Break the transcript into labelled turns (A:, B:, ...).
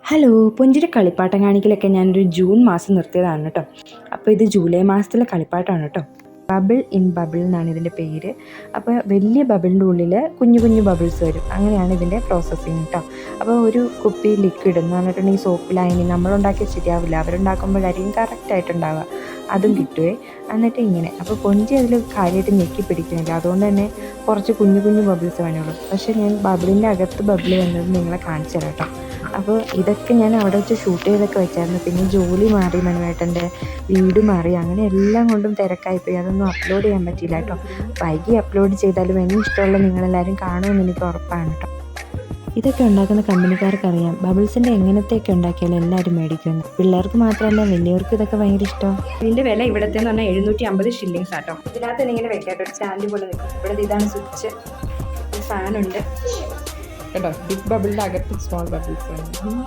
A: Hello, പുഞ്ചിരി കളിപ്പാട്ടം കാണിക്കലൊക്കെ ഞാനൊരു ജൂൺ മാസം നിർത്തിയതാണ് കേട്ടോ. അപ്പോൾ ഇത് ജൂലൈ മാസത്തിലെ കളിപ്പാട്ടമാണ് കേട്ടോ. ബബിൾ ഇൻ ബബിൾ എന്നാണ് ഇതിൻ്റെ പേര്. അപ്പോൾ വലിയ ബബിളിൻ്റെ ഉള്ളിൽ കുഞ്ഞു കുഞ്ഞു ബബിൾസ് വരും. അങ്ങനെയാണ് ഇതിൻ്റെ പ്രോസസ്സിങ് കേട്ടോ. അപ്പോൾ ഒരു കുപ്പി ലിക്വിഡ് എന്ന് പറഞ്ഞിട്ടുണ്ടെങ്കിൽ സോപ്പ് ലൈനിങ് നമ്മളുണ്ടാക്കിയാൽ ശരിയാവില്ല, അവരുണ്ടാക്കുമ്പോഴായിരിക്കും കറക്റ്റായിട്ടുണ്ടാവുക. അതും കിട്ടുവേ. എന്നിട്ട് ഇങ്ങനെ അപ്പോൾ കൊഞ്ചി അതിൽ കാര്യമായിട്ട് ഞെക്കി പിടിക്കുന്നില്ല, അതുകൊണ്ട് തന്നെ കുറച്ച് കുഞ്ഞു കുഞ്ഞു ബബിൾസ് വേണുള്ളൂ. പക്ഷേ ഞാൻ ബബിളിൻ്റെ അകത്ത് ബബിൾ വന്നത് നിങ്ങളെ കാണിച്ചു തരാം കേട്ടോ. അപ്പോൾ ഇതൊക്കെ ഞാൻ അവിടെ വെച്ച് ഷൂട്ട് ചെയ്തൊക്കെ വെച്ചായിരുന്നു. പിന്നെ ജോലി മാറി, മനുവേട്ടൻ്റെ വീട് മാറി, അങ്ങനെ എല്ലാം കൊണ്ടും തിരക്കായിപ്പോയി. അതൊന്നും അപ്ലോഡ് ചെയ്യാൻ പറ്റിയില്ല കേട്ടോ. വൈകി അപ്ലോഡ് ചെയ്താലും എനിക്ക് ഇഷ്ടമുള്ള നിങ്ങളെല്ലാവരും കാണുമെന്ന് എനിക്ക് ഉറപ്പാണ് കേട്ടോ. ഇതൊക്കെ ഉണ്ടാക്കുന്ന കമ്പനിക്കാർക്കറിയാം ബബിൾസിൻ്റെ എങ്ങനത്തെയൊക്കെ ഉണ്ടാക്കിയാലും എല്ലാവരും മേടിക്കുന്നു. പിള്ളേർക്ക് മാത്രമല്ല വലിയവർക്ക് ഇതൊക്കെ ഭയങ്കര ഇഷ്ടമാണ്. ഇതിൻ്റെ വില ഇവിടുത്തെ എന്ന് പറഞ്ഞാൽ 750 ഷില്ലിങ്സ് ആട്ടോ. ഇതിനകത്ത് തന്നെ ഇങ്ങനെ വെക്കാട്ടോ, ഒരു സ്റ്റാൻഡ് പോലെ നിൽക്കും. ഇവിടെ ഇതാണ് സ്വിച്ച്, ഫാനുണ്ട് കേട്ടോ. ബിഗ് ബബിളിൻ്റെ അകത്ത് സ്മോൾ ബബിൾസ് വേണം.